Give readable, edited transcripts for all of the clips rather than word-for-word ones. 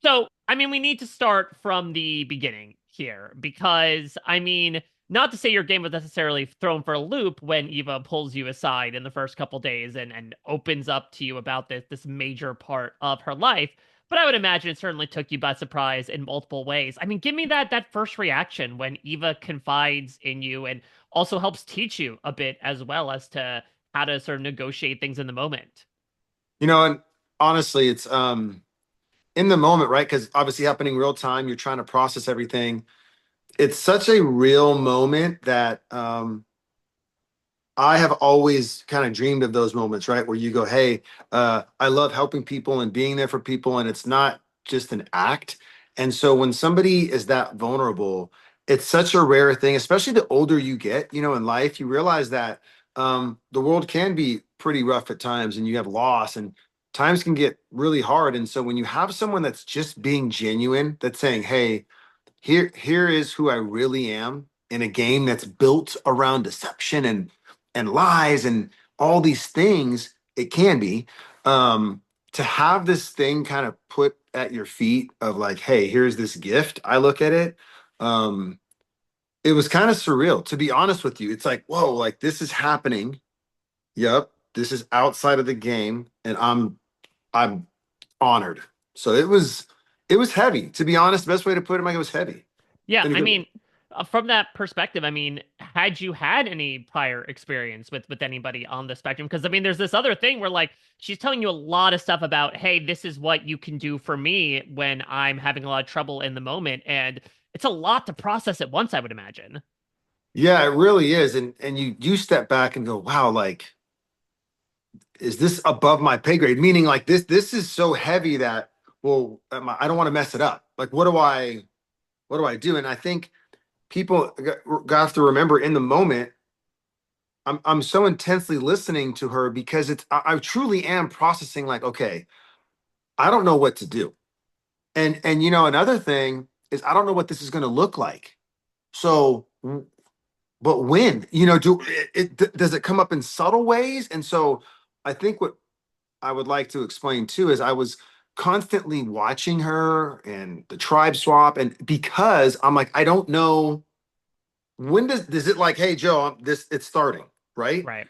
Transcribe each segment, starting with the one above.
So, I mean, we need to start from the beginning here because, I mean, not to say your game was necessarily thrown for a loop when Eva pulls you aside in the first couple days and opens up to you about this major part of her life, but I would imagine it certainly took you by surprise in multiple ways. I mean, give me that first reaction when Eva confides in you and also helps teach you a bit as well as to how to sort of negotiate things in the moment. And honestly, it's in the moment, right? Because obviously happening real time, you're trying to process everything. It's such a real moment that I have always kind of dreamed of those moments, right? Where you go, hey, I love helping people and being there for people, and it's not just an act. And so when somebody is that vulnerable, it's such a rare thing, especially the older you get, in life, you realize that the world can be pretty rough at times and you have loss and times can get really hard. And so when you have someone that's just being genuine, that's saying, hey, here is who I really am in a game that's built around deception and lies and all these things, it can be. To have this thing kind of put at your feet of like, hey, here's this gift. I look at it. Um, it was kind of surreal, to be honest with you. It's like, whoa, like this is happening. Yep, this is outside of the game, and I'm honored. So it was heavy. To be honest, the best way to put it, Mike, it was heavy Yeah, in a I good way. mean, from that perspective, I mean, had you had any prior experience with anybody on the spectrum? Because I mean, there's this other thing where like she's telling you a lot of stuff about, hey, this is what you can do for me when I'm having a lot of trouble in the moment, and it's a lot to process at once, I would imagine. Yeah, it really is. And you step back and go, wow, like, is this above my pay grade? Meaning like this is so heavy that, well, I don't want to mess it up. Like, what do I do? And I think people got to remember in the moment, I'm so intensely listening to her because I truly am processing like, okay, I don't know what to do. And another thing is I don't know what this is going to look like. So but when, do does it come up in subtle ways? And so I think what I would like to explain too is I was constantly watching her and the tribe swap, and because I'm like, I don't know when does it like, hey Joe, this it's starting, right? Right.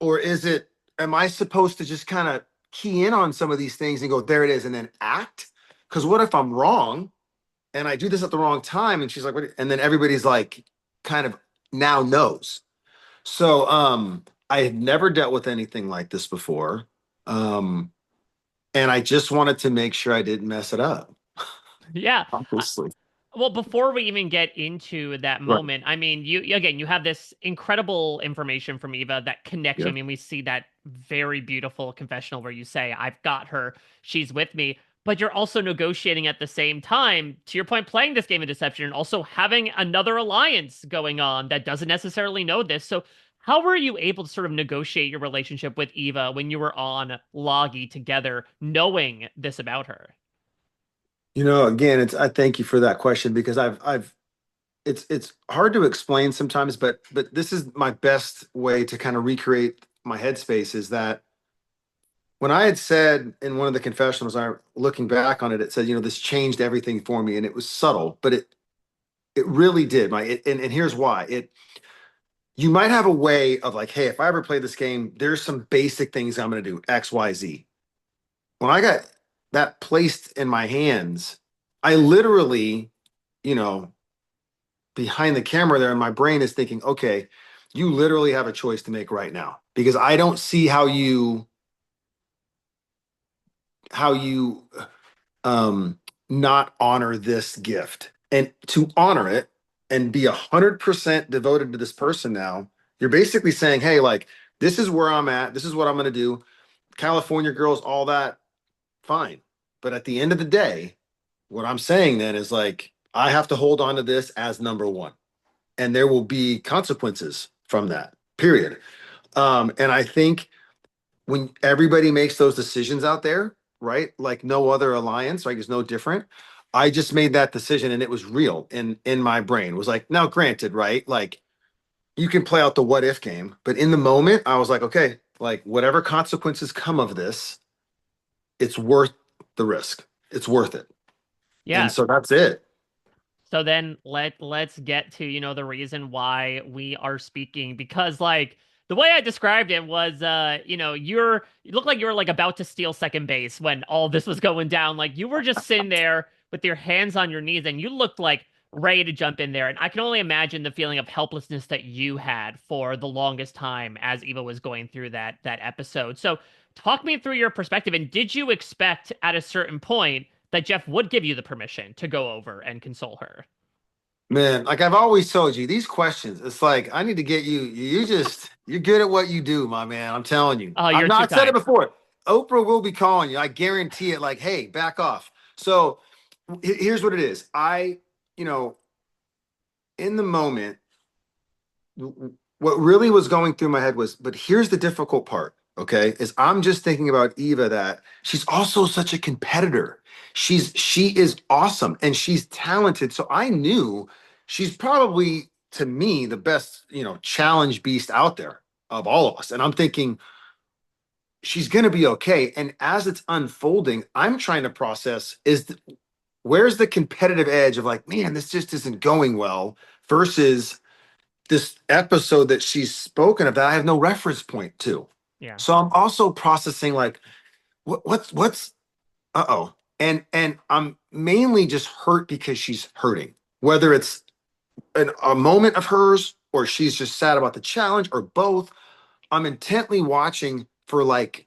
Or is it, am I supposed to just kind of key in on some of these things and go, there it is, and then act? Because what if I'm wrong and I do this at the wrong time? And she's like, what? And then everybody's like, kind of now knows. So I had never dealt with anything like this before. Um, and I just wanted to make sure I didn't mess it up. Yeah. Obviously. Well, before we even get into that Right. moment, I mean, you again, you have this incredible information from Eva that connects you. I Yeah. mean, we see that very beautiful confessional where you say, "I've got her, she's with me." But you're also negotiating at the same time, to your point, playing this game of deception and also having another alliance going on that doesn't necessarily know this. So, how were you able to sort of negotiate your relationship with Eva when you were on Logi together, knowing this about her? Again, I thank you for that question because I've it's hard to explain sometimes, but this is my best way to kind of recreate my headspace is that when I had said in one of the confessionals, I looking back on it, it said, this changed everything for me, and it was subtle, but it really did. And here's why. You might have a way of like, hey, if I ever play this game, there's some basic things I'm going to do, X, Y, Z. When I got that placed in my hands, I literally, you know, behind the camera there, and my brain is thinking, okay, you literally have a choice to make right now because I don't see how you um not honor this gift. And to honor it and be 100% devoted to this person now, you're basically saying, hey, like, this is where I'm at. This is what I'm going to do. California girls, all that, fine. But at the end of the day, what I'm saying then is like, I have to hold on to this as number one. And there will be consequences from that, period. And I think when everybody makes those decisions out there, right? Like no other alliance, like it's no different. I just made that decision and it was real in my brain. It was like, now granted, right? Like you can play out the what if game, but in the moment, I was like, okay, like whatever consequences come of this, it's worth the risk. It's worth it. And Yeah. so that's it. So then let's get to, the reason why we are speaking, because like the way I described it was you look like you were like about to steal second base when all this was going down. Like you were just sitting there with your hands on your knees and you looked like ready to jump in there. And I can only imagine the feeling of helplessness that you had for the longest time as Eva was going through that episode. So talk me through your perspective, and did you expect at a certain point that Jeff would give you the permission to go over and console her? Man, like I've always told you, these questions, it's like I need to get you. You're good at what you do, my man. I'm telling you. Oh, I've you're too not said it kind. before. Oprah will be calling you. I guarantee it. Like, hey, back off. So here's what it is. You know, in the moment, what really was going through my head was, but here's the difficult part, okay? Is I'm just thinking about Eva, that she's also such a competitor. She is awesome and she's talented. So I knew she's probably, to me, the best, challenge beast out there of all of us. And I'm thinking she's gonna be okay. And as it's unfolding, I'm trying to process where's the competitive edge of like, man, this just isn't going well, versus this episode that she's spoken of that I have no reference point to. Yeah. So I'm also processing like what's uh-oh. And I'm mainly just hurt because she's hurting. Whether it's a moment of hers or she's just sad about the challenge or both, I'm intently watching for like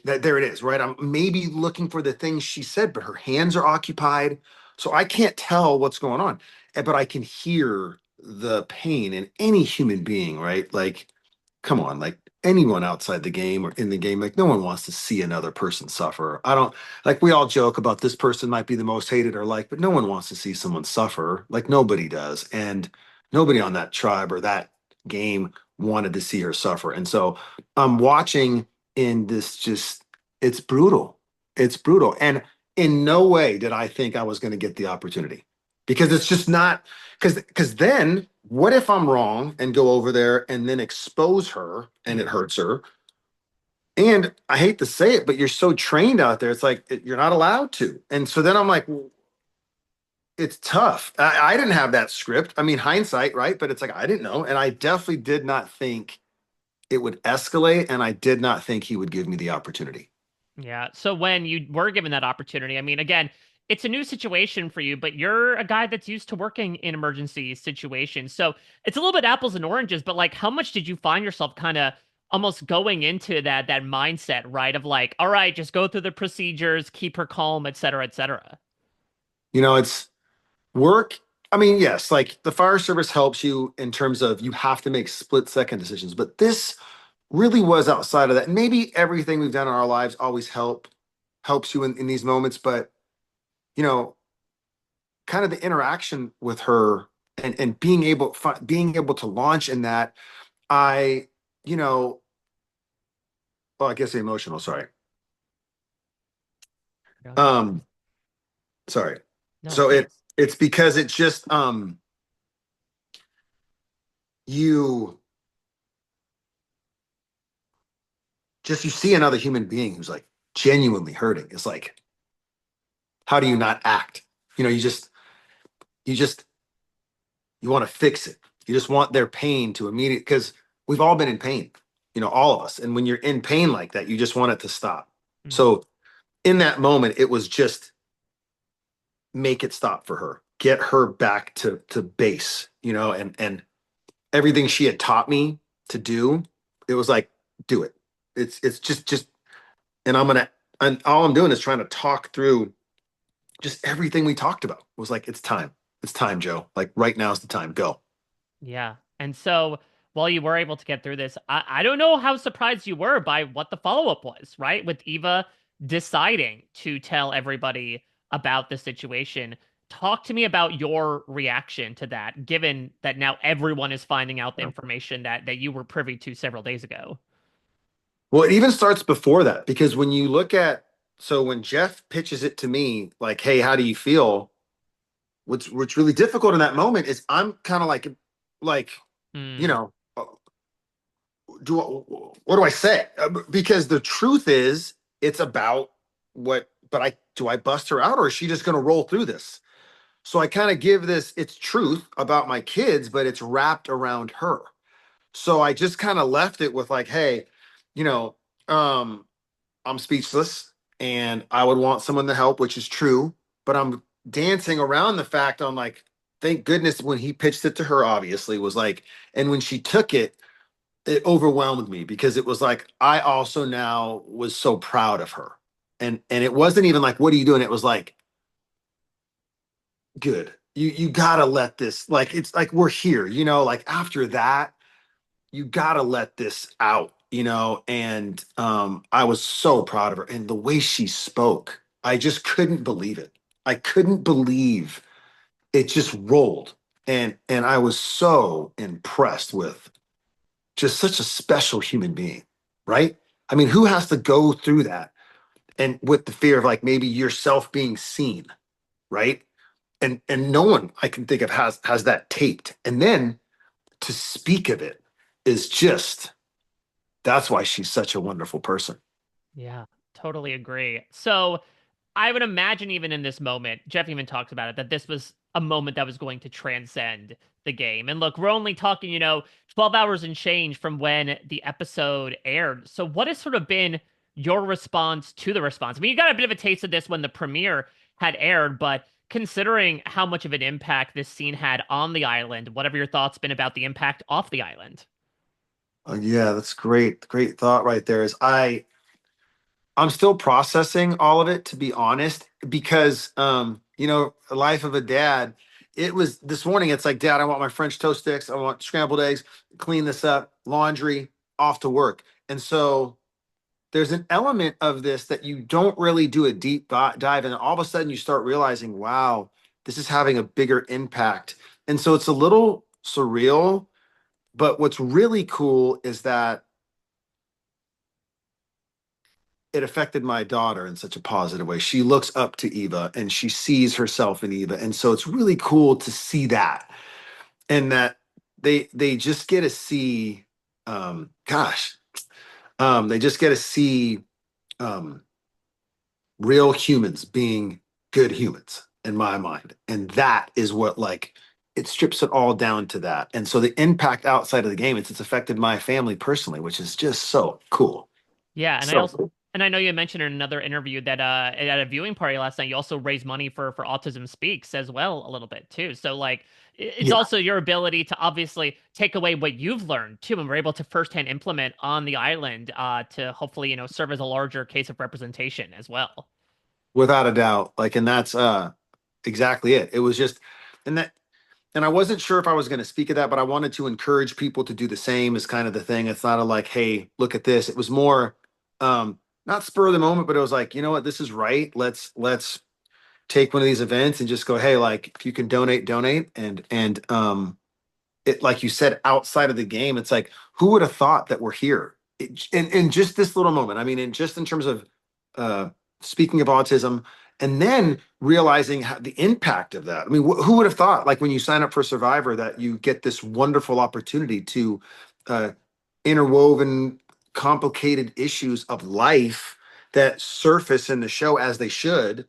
that. There it is, right? I'm maybe looking for the things she said, but her hands are occupied. So I can't tell what's going on. But I can hear the pain in any human being, right? Like, come on, like anyone outside the game or in the game, like no one wants to see another person suffer. I don't, like, we all joke about this person might be the most hated or liked, but no one wants to see someone suffer. Like nobody does. And nobody on that tribe or that game wanted to see her suffer. And so I'm watching in this, just, it's brutal. It's brutal. And in no way did I think I was going to get the opportunity, because it's just not, because then what if I'm wrong and go over there and then expose her and it Mm. hurts her? And I hate to say it, but you're so trained out there, it's like you're not allowed to. And so then I'm like, well, it's tough. I didn't have that script. I mean, hindsight, right? But it's like I didn't know. And I definitely did not think it would escalate. And I did not think he would give me the opportunity. Yeah. So when you were given that opportunity, I mean, again, it's a new situation for you, but you're a guy that's used to working in emergency situations. So it's a little bit apples and oranges, but like how much did you find yourself kind of almost going into that mindset, right? Of like, all right, just go through the procedures, keep her calm, et cetera, et cetera. It's work. I mean, yes, like the fire service helps you in terms of you have to make split second decisions, but this really was outside of that. And maybe everything we've done in our lives always helps you in these moments, but you know, kind of the interaction with her and being able to launch in that, I, you know, well, I guess emotional, sorry. Go ahead. Um, sorry. No, So please. it's because it's just you you see another human being who's like genuinely hurting. It's like, how do you not act? You know, you just you want to fix it. You just want their pain to immediate, because we've all been in pain, all of us. And when you're in pain like that, you just want it to stop. Mm. So in that moment, it was just make it stop for her, get her back to base, and everything she had taught me to do, it was like, do it. It's just, and and all I'm doing is trying to talk through just everything we talked about. It was like, it's time. It's time, Joe. Like right now's the time. Go. Yeah. And so while you were able to get through this, I don't know how surprised you were by what the follow-up was, right? With Eva deciding to tell everybody about the situation. Talk to me about your reaction to that, given that now everyone is finding out the information that you were privy to several days ago. Well, it even starts before that, because when you look at, so when Jeff pitches it to me, like, hey, how do you feel? What's really difficult in that moment is I'm kind of like, you Mm, know, what do I say? Because the truth is, it's about but I do I bust her out or is she just going to roll through this? So I kind of give this, it's truth about my kids, but it's wrapped around her. So I just kind of left it with like, hey, you know, um, I'm speechless and I would want someone to help, which is true, but I'm dancing around the fact on like, thank goodness when he pitched it to her, obviously, was like, and when she took it, it overwhelmed me because it was like I also now was so proud of her. And it wasn't even like, what are you doing? It was like, good. You gotta let this like it's like we're here, like after that, you gotta let this out, and I was so proud of her and the way she spoke. I just couldn't believe it. I couldn't believe it just rolled. And I was so impressed with just such a special human being, right? I mean, who has to go through that and with the fear of like maybe yourself being seen, right? And no one I can think of has that taped. And then to speak of it is just that's why she's such a wonderful person. Yeah, totally agree. So I would imagine even in this moment, Jeff even talks about it, that this was a moment that was going to transcend the game. And look, we're only talking, 12 hours and change from when the episode aired. So what has sort of been your response to the response? I mean, you got a bit of a taste of this when the premiere had aired, but considering how much of an impact this scene had on the island, what have your thoughts been about the impact off the island? Yeah, that's great. Great thought right there. I'm still processing all of it, to be honest, because the life of a dad. It was this morning. It's like, Dad, I want my French toast sticks. I want scrambled eggs. Clean this up. Laundry. Off to work. And so there's an element of this that you don't really do a deep dive, and all of a sudden you start realizing, wow, this is having a bigger impact. And so it's a little surreal. But what's really cool is that it affected my daughter in such a positive way. She looks up to Eva and she sees herself in Eva. And so it's really cool to see that and that they just get to see gosh, they just get to see um real humans being good humans in my mind. And that is what like it strips it all down to that. And so the impact outside of the game, it's affected my family personally, which is just so cool. Yeah, and I So also cool. and I know you mentioned in another interview that at a viewing party last night you also raised money for Autism Speaks as well a little bit too. So like it's Yeah. also your ability to obviously take away what you've learned too and we're able to firsthand implement on the island to hopefully, serve as a larger case of representation as well. Without a doubt. Like, and that's exactly it. It was just and that and I wasn't sure if I was going to speak of that, but I wanted to encourage people to do the same is kind of the thing. It's not a like, hey, look at this. It was more not spur of the moment, but it was like, you know what, this is right. Let's take one of these events and just go, hey, like if you can donate, donate. And it like you said, outside of the game, it's like, who would have thought that we're here? In just this little moment. I mean, in terms of uh, speaking of autism, and then realizing how, the impact of that. I mean, who would have thought, like when you sign up for Survivor, that you get this wonderful opportunity to uh, interwoven, complicated issues of life that surface in the show as they should,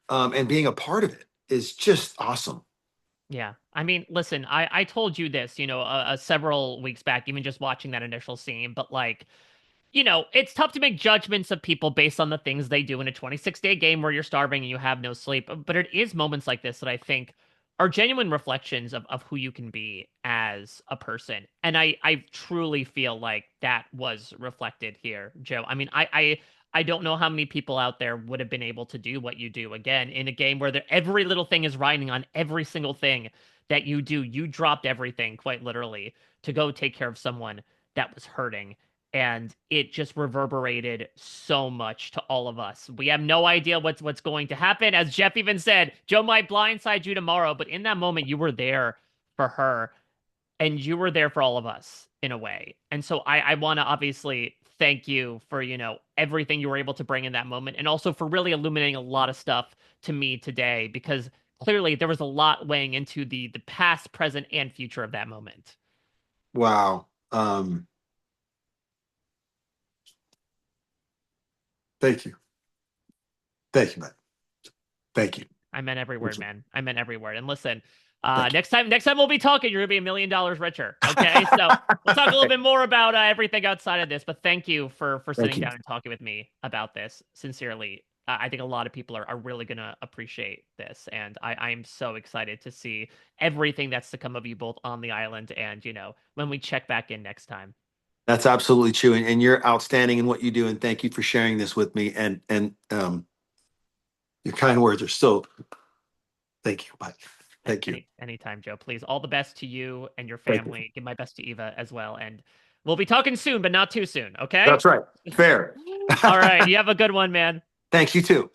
and being a part of it is just awesome. Yeah. I mean, listen, I told you this, several weeks back, even just watching that initial scene, but like it's tough to make judgments of people based on the things they do in a 26-day game where you're starving and you have no sleep. But it is moments like this that I think are genuine reflections of who you can be as a person. And I truly feel like that was reflected here, Joe. I mean, I don't know how many people out there would have been able to do what you do again in a game where every little thing is riding on every single thing that you do. You dropped everything, quite literally, to go take care of someone that was hurting and it just reverberated so much to all of us. We have no idea what's going to happen. As Jeff even said, Joe might blindside you tomorrow, but in that moment you were there for her and you were there for all of us in a way. And so I want to obviously thank you for, everything you were able to bring in that moment and also for really illuminating a lot of stuff to me today because clearly there was a lot weighing into the past, present, and future of that moment. Wow. Thank you. Thank you, man. Thank you. I meant every word, man. I meant every word. And listen, Thank next time we'll be talking, you're gonna be $1 million richer. Okay, so we'll talk a little you. bit more about everything outside of this. But thank you for Thank sitting you. down and talking with me about this. Sincerely, I think a lot of people are really gonna appreciate this, and I am so excited to see everything that's to come of you both on the island, and when we check back in next time. That's absolutely true. And you're outstanding in what you do. And thank you for sharing this with me. And your kind words are so thank you. Bye. Thank you. Anytime, Joe. Please, all the best to you and your Thank you. family. Give my best to Eva as well, and we'll be talking soon, but not too soon. Okay. That's right. Fair. All right. You have a good one, man. Thanks, you too.